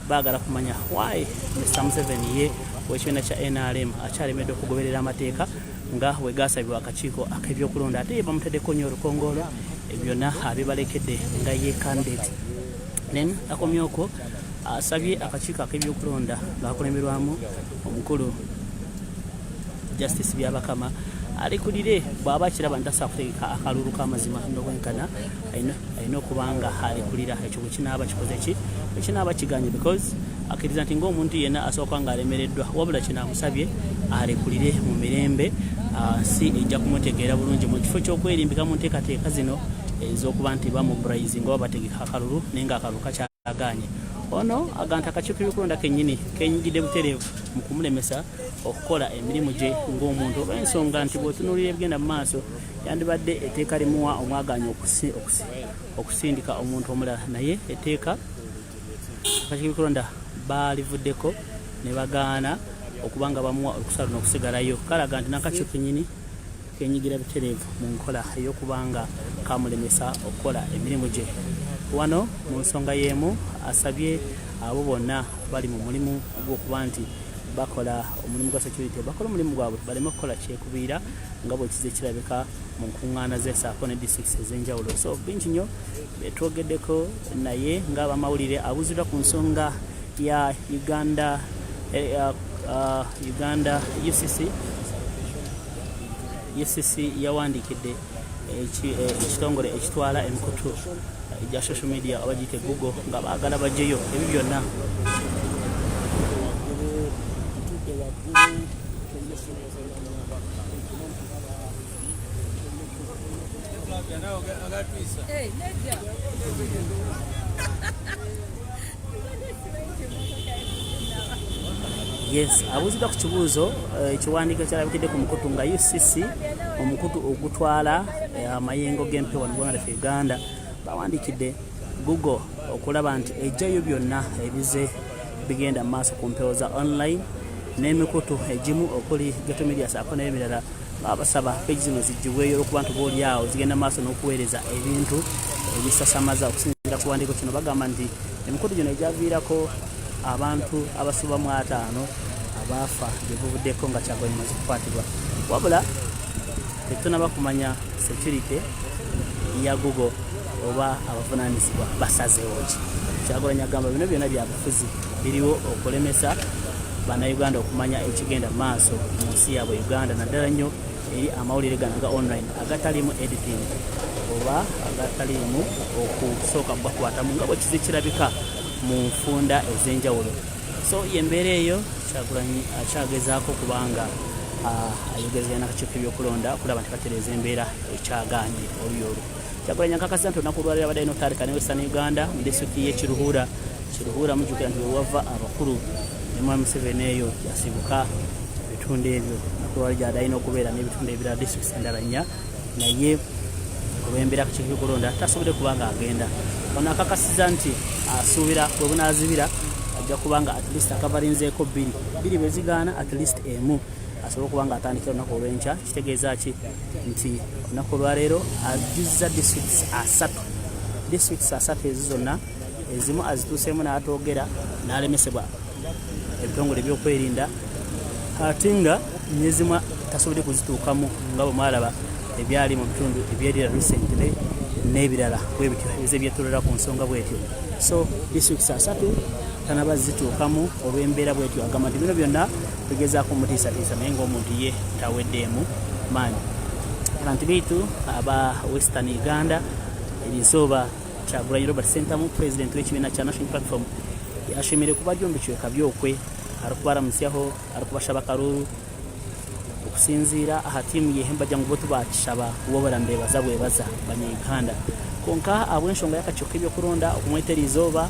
G: baagala kumanya why Mr. Museveni ye w'ekibiina kya NRM akyalemedde okugoberera amateeka nga we gaasabibwa akakiiko ak'ebyokulonda ate ye bamuteddeko nnyo olukongoolo byonna abibalekedde nga ye candidate. Then akomyeko asabye akakiiko ak'ebyokulonda ng'akulemberwamu omukulu Justice Byabakama alikulire bw'aba kiraba ntasa kutegeka akalulu k'amazima n'obwenkana alina okuba nga alikulira ekyo bwe kinaaba kikoze ki ekinaaba kiganye because akkiriza nti ng'omuntu yenna asooka ng'alemereddwa wabula kinaamusabye alekulire mu mirembe si ejja kumutegeera bulungi mu kifo ky'okwerimbika mu nteekateeka zino ez'okuba nti bamuburayizi nga babategeka akalulu naye ng'akalulu kakyaganye. Ono aganta akakiiko k'ebyokulonda kennyini kenyigidde butereevu mu kumulemesa okukola emirimu gye ng'omuntu oba ensonga nti bw'otunuulira ebigenda mu maaso yandibadde etteeka limuwa omwaganya okusindika omuntu omulala naye etteeka akakiiko k'ebyokulonda baalivuddeko ne bagaana okuba nga bamuwa okusala n'okusigalayo. Kalaga nti n'akakiiko kennyini kenyigira butereevu mu nkola ey'okuba nga kamulemesa okukola emirimu gye. Wano mu nsonga y'emu asabye abo bonna bali mu mulimu gw'okuba nti bakola omulimu gwa security bakola omulimu gwabwe baleme okukola kyekubiira nga bwe kize kirabika mu nkuŋŋaana z'esaako ne districts ez'enjawulo. So bingi nnyo betwogeddeko naye ng'abamawulire abuuziddwa ku nsonga ya Uganda UCC yawandiikidde ekitongole ekitwala emikutu egya social media oba giyite Google nga baagala bajjeyo ebyo byonna.
B: Hey,
G: Yes, abuzidde ku kibuuzo ekiwandiiko kyalabikidde ku mukutu nga UCC omukutu ogutwala amayengo g'empewo mu ggwanga lyaffe Uganda bawandikidde Google okulaba nti ejjayo byonna ebize bigenda mu maaso ku mpewo za online n'emikutu egimu okuli Geto Media Sako n'ebirala babasaba peegi zino zigibweyo olwokuba nti boolyawo zigenda maaso n'okuweereza ebintu ebisasamaza okusinziira ku kiwandiiko kino bagamba nti emikutu gino egyaviirako abantu abasuba mu 5 abaafa gyebuvuddeko nga Kyagulanyi maze kukwatibwa wabula tetunaba kumanya security ya Google oba abavunaanyizibwa basazeewo ki. Kyagulanyi agamba bino byonna byabufuzi biriwo okulemesa bannayuganda okumanya ekigenda mu maaso mu nsi yaabwe Uganda naddala nnyo eri amawulire gano aga online agatalimu editing oba agatalimu okusooka bakwatamu nga bwe kizikirabika mu nfunda ez'enjawulo. So yembeera eyo Kyagulanyi akyagezaako kubanga ayogezera n'akakiiko k'ebyokulonda okulaba nti katereeza embeera ekyagaanye oluyolu. Kyagulanyi akakasa nti olunaku olwaliro abadde n'otandika ne Western Uganda mu disitulikiti y'e Kiruhura mujjukira nti wewava abakulu ne Mwami Museveni eyo yasibuka ebitundu ebyo olunaku olwali gy'adalina okubeera n'ebitundu ebirala disitulikiti endala 4 naye olw'embeera akakiiko k'ebyokulonda tasobodde kubanga agenda. Ono akakasiza nti asuubira bwe bunaazibira ajja kubanga at least akavalinzeeko 2 bwe zigaana at least emu asobole okuba nga atandikira olunaku olw'enkya. Kitegeeza ki nti olunaku olwaleero ajjuzza disitulikiti 3 ezo zonna ezimu azituuseemu n'atoogera n'alemesebwa ebitongole by'okwerinda ate nga n'ezimu tasobodde kuzituukamu nga bwe mwalaba ebyali mu bitundu ebyerira recently n'ebirala bwe bityo ebize byetolera ku nsonga bwetyo. So disitulikiti 3 tanaba zituukamu olw'embeera bwetyo agamba nti bino byonna bigezaako mutiisatiisa naye ng'omuntu ye taweddeemu maanyi. Abantu baitu aba Western Uganda erizooba Kyagulanyi Robert Sentamu president w'ekibiina kya National Platform yashimire kuba jombi kiweka byokwe arikubaramusyaho arikubashaba kalulu okusinziira aha tiimu yehemba jangu botu bakishaba wobala mbebaza bwebaza banyayuganda konka abw'enshonga y'akakiiko k'ebyokulonda okumwetera izooba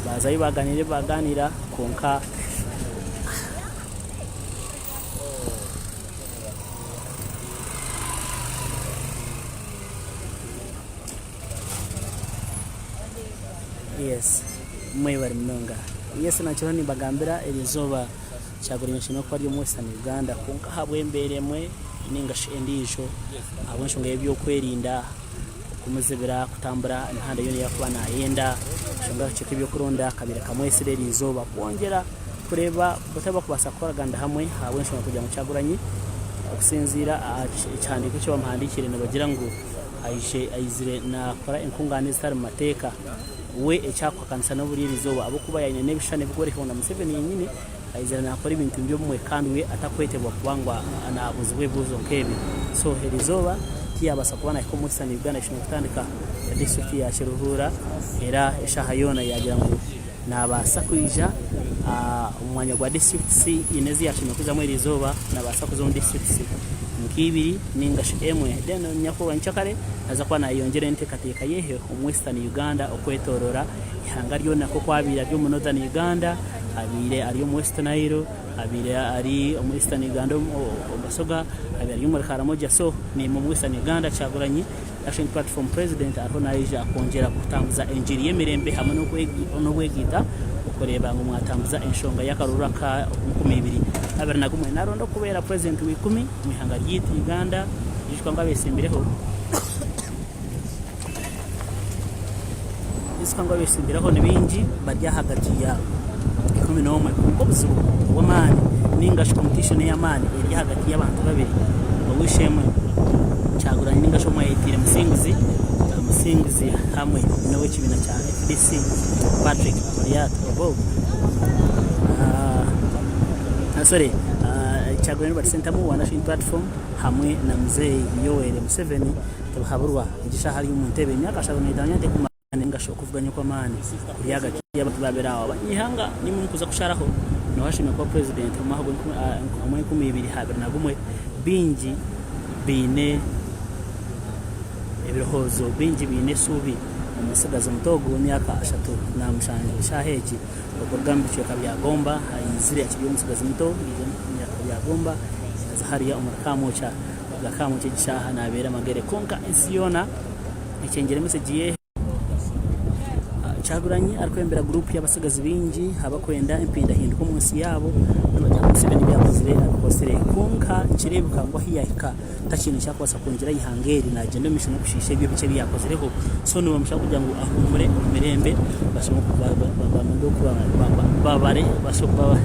G: bazayo baganira konka yes mwebali munonga yes nakyo nibagambira erizooba Kyagulanyi kino kwa lyo Western Uganda konka habwembeeremwe ninga endiijo abw'enshonga y'ebyokwerinda okumuzibira kutambula emihanda yona yakuba nayenda ensonga y'akakiiko k'ebyokulonda kabira kamwesire erizooba kwongera kureba butaba kubasa kukolaganda hamwe habw'enshonga kujja mu Kyagulanyi okusinziira ekihandiiko kye bamuhandiikire ne bagira ngu aizire nakora enkungaana ezitali mu mateeka we ekyakwakanisa n'obuli erizooba abokuba yayina n'ebishushani ebigoreka na Museveni yennyini aizira nakora ebintu by'omumwe kandi we atakwetebwa kubanga anabuzibwa ebibuuzo nk'ebi. So erizooba tiyabasa kuba nahika mu Western Uganda kino okutandika disitulikiti ya Kiruhura era eshaha yoona yagira ngu nabaasa kwija omwanya gwa disitulikiti inezi yakino okuzamu erizooba nabaasa kuza mu disitulikiti nk'ibiri ninga emwe then nyakuba nkyakale aza kuba nayongera enteekateeka yehe omu Western Uganda okwetoolora ihanga lyonna ko kwabira ly'omu Northern Uganda abire ali omu West Nile abire ali omu Eastern Uganda omusoga abire ali omu Karamoja. So ni mu Western Uganda Kyagulanyi National Platform President ariho naija akongera kutambuza enjiri y'emirembe hamwe n'obwegiita okureba ngo mwatambuza enshonga y'akarura ka 2021 naronda okubeera president w'10 mu ihanga ry'etu Uganda yishukanga besimbireho ni bingi bari hagati ya 11 obuzibu bw'amaani ninga competition y'amaani eri hagati y'abantu babiri owishemwe Kyagulanyi ninga shomwa yitire musingizi hamwe n'ow'ekibiina kya FDC Patrick Oliat Obo Kyagulanyi Robert Sentamu wa National Platform hamwe na mzee Yoweri Museveni tubahaburwa igishaha lyo mu ntebe emyaka 75 ningasho okuvuganya kwa maani kuli hagati y'abantu baberawo abanyihanga nimwe mukuza kusharaho nawashimye kwa president omuhago 2021 bingi biine ebirohozo bingi biine suubi umusigazi mutogo w'emyaka 3 shaheji okugamba icyeka byagomba izire akiri umusigazi muto imyaka byagomba zahariya umurakamuca gakamuca gishaha nabera magere konka isiyona icyengere message ye Kyagulanyi arikwembera group y'abasigazi bingi abakwenda empinda hinduko munsi yabo n'abajya Museveni byakozire abikosire konka kirebuka ngo hiyahika takintu cyakwasa kungira yihangeri na agenda mission kushisha ibyo bice byakozireho so no bamushaka kugira ngo ahumure mirembe bashoboka babare bashoboka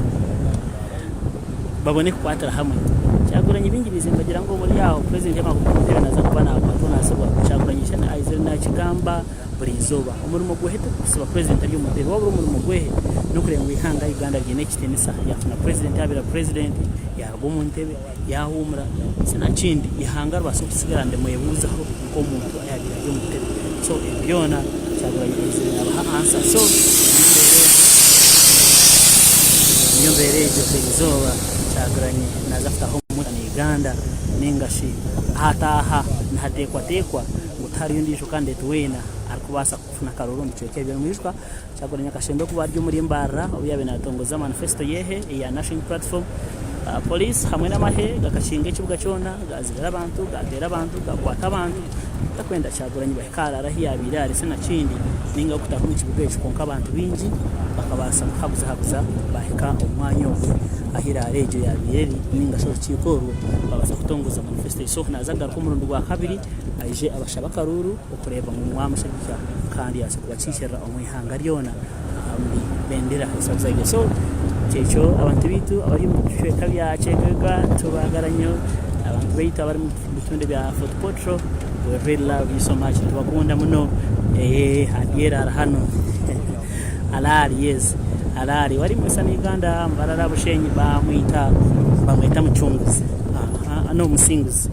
G: babone kwatara hamwe Kyagulanyi bingi bizimbagira ngo muri yaho president y'amakuntera naza kubana abatona asaba Kyagulanyi shana Aizel na Kigamba burizoba umurimo guheta kusaba president ari umutebe wabura umurimo gwehe no kurenga ihanga Uganda gene kitenisa yafuna president abira president yago muntebe yahumura sina kindi ihanga rwase kusigarande muyebuza aho uko umuntu ayabira yo mutebe so byona Kyagulanyi abaha answer so nyombereje burizoba Kyagulanyi nazafta ho mu Uganda ningashi hataha ntatekwa utari yundisho kandi tuwena arikubasa kufuna karuru mchweke bya mwishwa Kyagulanyi akashendo kuba ryo muri mbara obuyabe natongoza manifesto yehe ya national platform police hamwe n'amahe gakashinga ikibuga cyona gazira abantu gatera abantu gakwata abantu takwenda Kyagulanyi bahikara arahiyabira ari sina kindi ninga kutakumu ikibuga ekikonka abantu bingi bakabasa kuhabuza bahika umwanya wo ahira rejo ya bireri ninga sho cyikoro babasa kutongoza manifesto so nazaga ko murundo gwa kabiri aje abashaba karuru okureba mu mwamushagika kandi yase kubacishira omwihanga ryona muri bendera hasazaye so cyecho abantu bitu abari mu cyeka byacekega tubagaranyo abantu bitu abari mu bitunde bya foot patrol we really love you so much tubakunda muno hadiera hano alari yes alari wari mu Uganda mbarara bushenyi bamwita muchunguzi no musinguzi.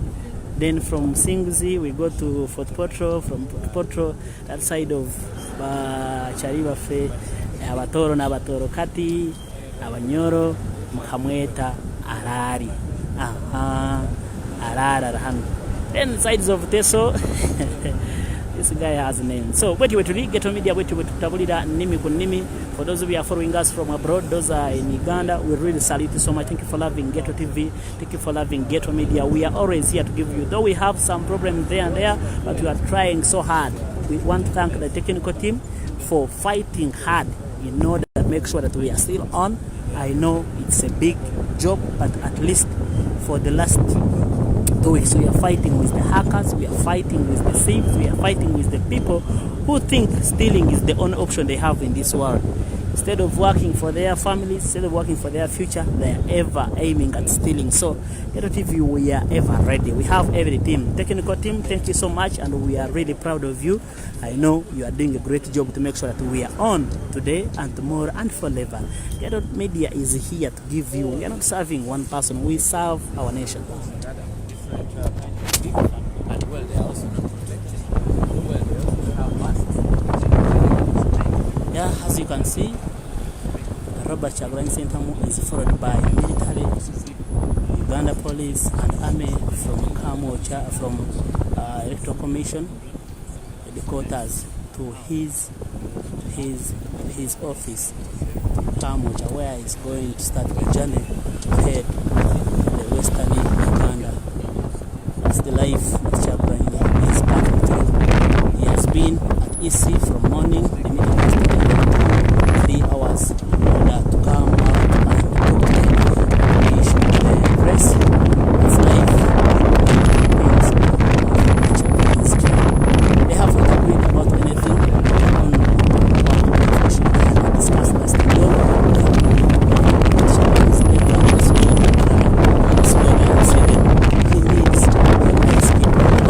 G: Then from Singuzi we go to Fort Potro. From Fort Potro that side of Chariba fe abatoro na abatoro kati abanyoro mukamweta arari arara hano. Then sides of Teso this guy has a name. So wetu Ghetto Media wetu tabulira nimi kunimi. For those of you are following us from abroad, those are in Uganda, we really salute you so much. Thank you for loving Ghetto TV. Thank you for loving Ghetto Media. We are always here to give you, though we have some problems there and there, but we are trying so hard. We want to thank the technical team for fighting hard in order to make sure that we are still on. I know it's a big job, but at least for the last 2 weeks we are fighting with the hackers, we are fighting with the thieves, we are fighting with the people who think stealing is the only option they have in this world. Instead of working for their families, instead of working for their future, they are ever aiming at stealing. So, Ghetto TV, we are ever ready. We have every team. Technical team, thank you so much, and we are really proud of you. I know you are doing a great job to make sure that we are on today and tomorrow and forever. Ghetto Media is here to give you. We are not serving one person, we serve our nation.
H: And well, they are also not protected. Well, they also have masks.
G: Yeah, as you can see, Robert Kyagulanyi Center is followed by military, Uganda police and army from Kamocha, from Electoral Commission, the quarters to his office, Kamocha, where he's going to start the journey to head to the western Uganda. That's the life that Kyagulanyi is passing through. He has been at EC from morning, the meeting was 3 hours in order to come out and talk to the press. It's life. They have not agreed about anything on what we should discuss last time. He needs to people.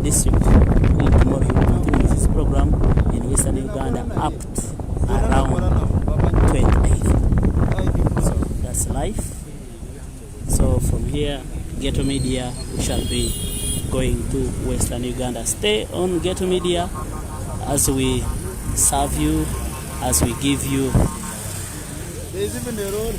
G: district. Tomorrow he will continue his program in Western Uganda up to around 28th. So that's life. So from here, Ghetto Media, we shall be going to Western Uganda. Stay on Ghetto Media as we serve you, as we give you.
F: There's even a road.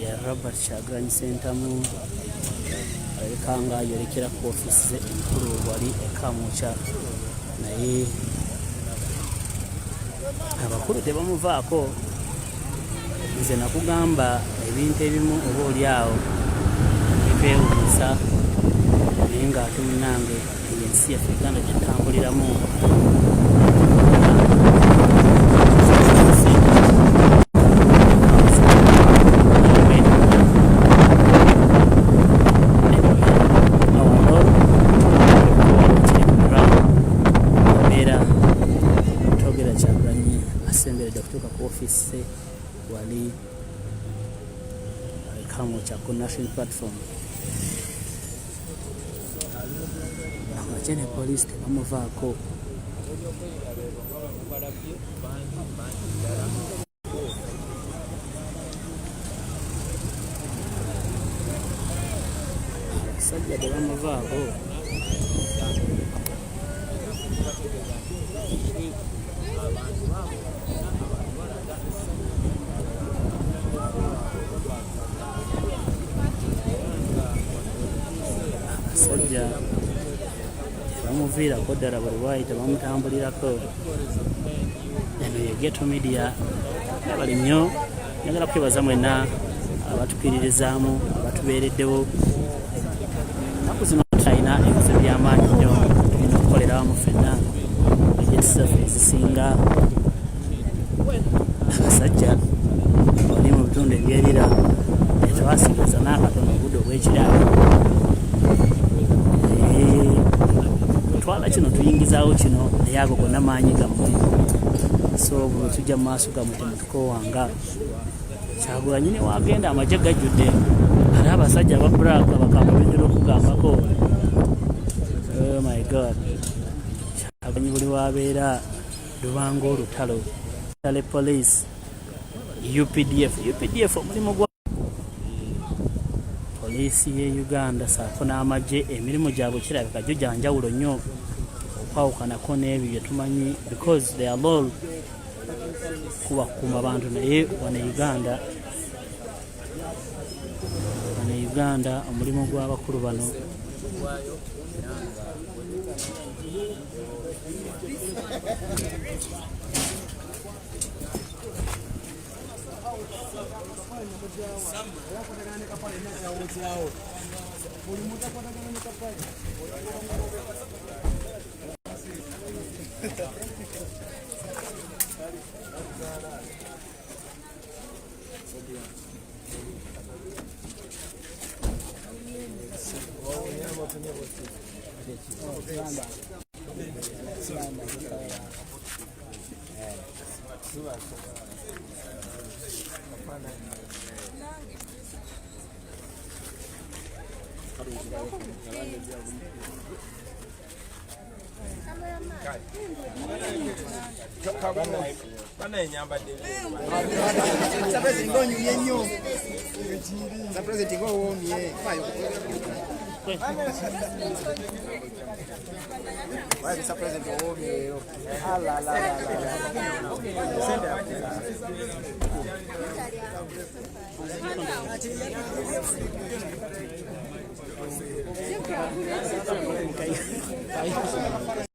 G: ya Robert Kyagulanyi Sentamu alekanga yolekera ku office enkulu wali ekamucha naye abakulu tebamuvaako. Nze nakugamba ebintu ebimu oba oli awo ebyewuunyisa naye ng'ate munnange ensi yaffe Uganda gyetutambuliramu wali kamucha ku national platform amachene police tebamuvaako. Abasajja tebamuvaako. Abasajja tebamuviirako ddala buli bwayi tebamutambulirako. Eno ye Ghetto Media bali nnyo. Njagala kwebaza mwenna abatukiririzaamu abatubeereddewo. Ennaku zino tulina ebizibu by'amaanyi nnyo tulina okukolera wamu ffenna ejenti zaffe ezisinga. Abasajja oli mu bitundu ebyerira tetwasigaza n'akatono obudde obw'ekiraalo. Twala kino tuyingizaawo kino naye ago gonna maanyi gammwe. So bwe tujja mu maaso gammwe temutukoowanga. Kyagulanyi ne wagenda amagye gajjudde ate abasajja aba black abakamba bendera okugambako. Oh my god. Kyagulanyi buli wabeera lubanga olutalo tale police UPDF omulimu gwa poliisi ye Uganda saako n'amagye emirimu gyabwe kirabika gyo gya njawulo nnyo okwawukanako n'ebyo bye tumanyi because they are all kubakuuma bantu naye wano Uganda omulimu gw'abakulu bano